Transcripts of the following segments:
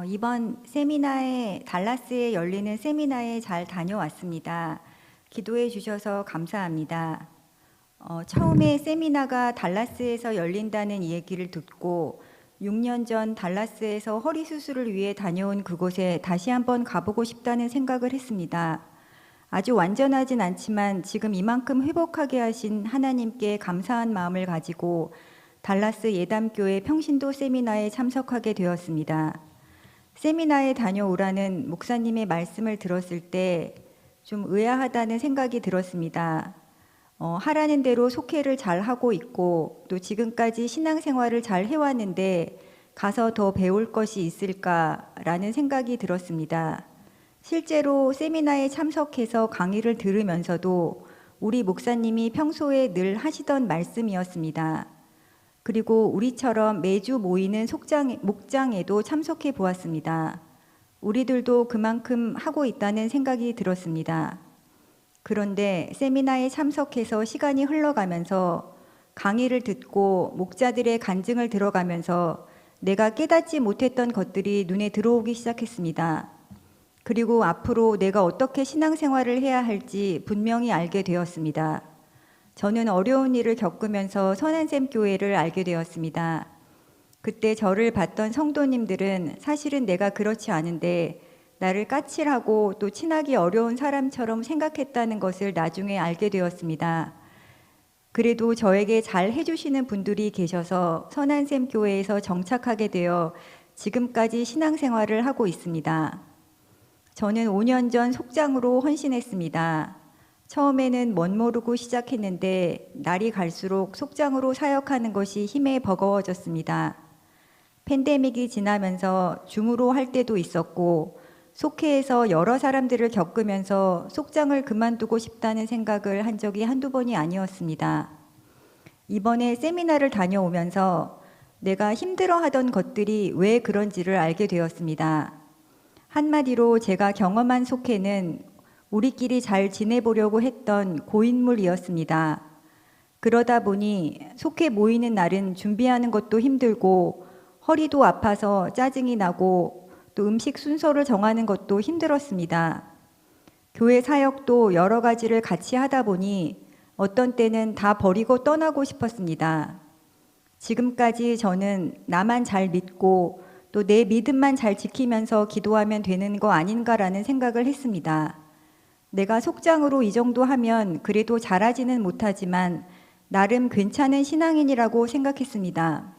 이번 달라스에 열리는 세미나에 잘 다녀왔습니다. 기도해 주셔서 감사합니다. 처음에 세미나가 달라스에서 열린다는 얘기를 듣고 6년 전 달라스에서 허리 수술을 위해 다녀온 그곳에 다시 한번 가보고 싶다는 생각을 했습니다. 아주 완전하진 않지만 지금 이만큼 회복하게 하신 하나님께 감사한 마음을 가지고 달라스 예담교회 평신도 세미나에 참석하게 되었습니다. 세미나에 다녀오라는 목사님의 말씀을 들었을 때 좀 의아하다는 생각이 들었습니다. 하라는 대로 속회를 잘 하고 있고 또 지금까지 신앙생활을 잘 해왔는데 가서 더 배울 것이 있을까라는 생각이 들었습니다. 실제로 세미나에 참석해서 강의를 들으면서도 우리 목사님이 평소에 늘 하시던 말씀이었습니다. 그리고 우리처럼 매주 모이는 목장에도 참석해 보았습니다. 우리들도 그만큼 하고 있다는 생각이 들었습니다. 그런데 세미나에 참석해서 시간이 흘러가면서 강의를 듣고 목자들의 간증을 들어가면서 내가 깨닫지 못했던 것들이 눈에 들어오기 시작했습니다. 그리고 앞으로 내가 어떻게 신앙생활을 해야 할지 분명히 알게 되었습니다. 저는 어려운 일을 겪으면서 선한샘 교회를 알게 되었습니다. 그때 저를 봤던 성도님들은 사실은 내가 그렇지 않은데 나를 까칠하고 또 친하기 어려운 사람처럼 생각했다는 것을 나중에 알게 되었습니다. 그래도 저에게 잘 해주시는 분들이 계셔서 선한샘 교회에서 정착하게 되어 지금까지 신앙생활을 하고 있습니다. 저는 5년 전 속장으로 헌신했습니다. 처음에는 멋모르고 시작했는데 날이 갈수록 속장으로 사역하는 것이 힘에 버거워졌습니다. 팬데믹이 지나면서 줌으로 할 때도 있었고 속회에서 여러 사람들을 겪으면서 속장을 그만두고 싶다는 생각을 한 적이 한두 번이 아니었습니다. 이번에 세미나를 다녀오면서 내가 힘들어하던 것들이 왜 그런지를 알게 되었습니다. 한마디로 제가 경험한 속회는 우리끼리 잘 지내보려고 했던 고인물이었습니다. 그러다 보니 속회 모이는 날은 준비하는 것도 힘들고 허리도 아파서 짜증이 나고 또 음식 순서를 정하는 것도 힘들었습니다. 교회 사역도 여러 가지를 같이 하다 보니 어떤 때는 다 버리고 떠나고 싶었습니다. 지금까지 저는 나만 잘 믿고 또 내 믿음만 잘 지키면서 기도하면 되는 거 아닌가라는 생각을 했습니다. 내가 속장으로 이 정도 하면 그래도 잘하지는 못하지만 나름 괜찮은 신앙인이라고 생각했습니다.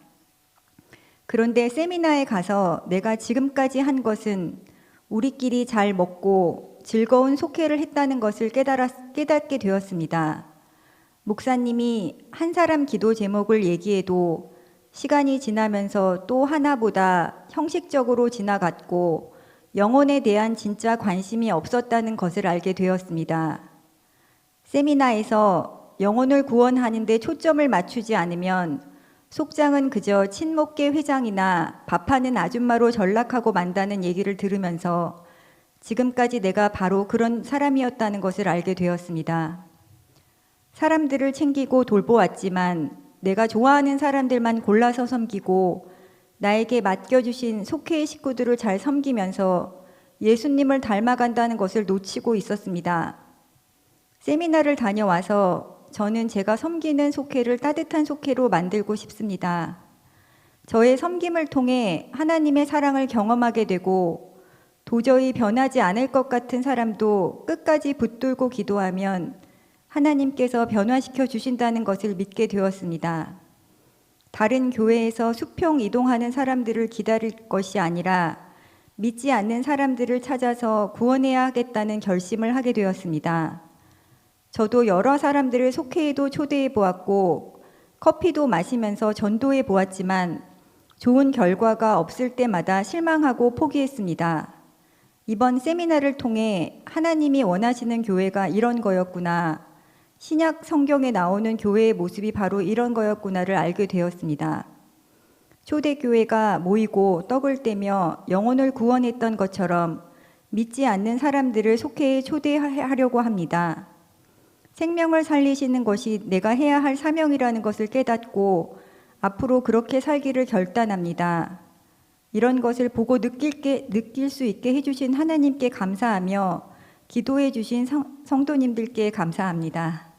그런데 세미나에 가서 내가 지금까지 한 것은 우리끼리 잘 먹고 즐거운 속회를 했다는 것을 깨닫게 되었습니다. 목사님이 한 사람 기도 제목을 얘기해도 시간이 지나면서 또 하나보다 형식적으로 지나갔고 영혼에 대한 진짜 관심이 없었다는 것을 알게 되었습니다. 세미나에서 영혼을 구원하는 데 초점을 맞추지 않으면 속장은 그저 친목계 회장이나 밥하는 아줌마로 전락하고 만다는 얘기를 들으면서 지금까지 내가 바로 그런 사람이었다는 것을 알게 되었습니다. 사람들을 챙기고 돌보았지만 내가 좋아하는 사람들만 골라서 섬기고 나에게 맡겨주신 속회의 식구들을 잘 섬기면서 예수님을 닮아간다는 것을 놓치고 있었습니다. 세미나를 다녀와서 저는 제가 섬기는 속회를 따뜻한 속회로 만들고 싶습니다. 저의 섬김을 통해 하나님의 사랑을 경험하게 되고 도저히 변하지 않을 것 같은 사람도 끝까지 붙들고 기도하면 하나님께서 변화시켜 주신다는 것을 믿게 되었습니다. 다른 교회에서 수평 이동하는 사람들을 기다릴 것이 아니라 믿지 않는 사람들을 찾아서 구원해야 하겠다는 결심을 하게 되었습니다. 저도 여러 사람들을 속회에도 초대해 보았고 커피도 마시면서 전도해 보았지만 좋은 결과가 없을 때마다 실망하고 포기했습니다. 이번 세미나를 통해 하나님이 원하시는 교회가 이런 거였구나, 신약 성경에 나오는 교회의 모습이 바로 이런 거였구나를 알게 되었습니다. 초대교회가 모이고 떡을 떼며 영혼을 구원했던 것처럼 믿지 않는 사람들을 속회에 초대하려고 합니다. 생명을 살리시는 것이 내가 해야 할 사명이라는 것을 깨닫고 앞으로 그렇게 살기를 결단합니다. 이런 것을 보고 느낄 수 있게 해주신 하나님께 감사하며 기도해 주신 성도님들께 감사합니다.